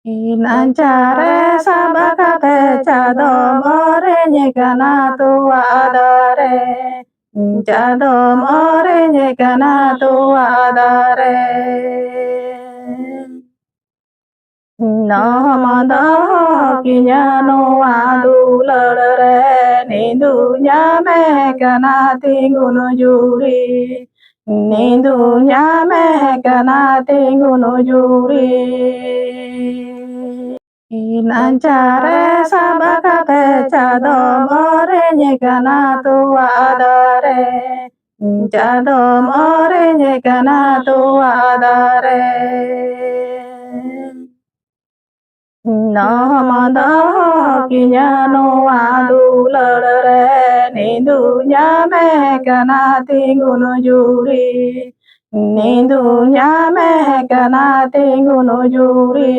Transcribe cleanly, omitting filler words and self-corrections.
Inanchare sabakate chado more nyekana tu adare. Chado more nyekana tu adare. No manda kinyano adulare nindu nyame kana tingunu juri. Nindu nyame kana tingunu juri. Inanchare sabakate chado more nyekana tu adare. Chado more nyekana tu adare. No manda kinyano adulare nindu nyame kana tingunu juri. Nindu nyame kana tingunu juri.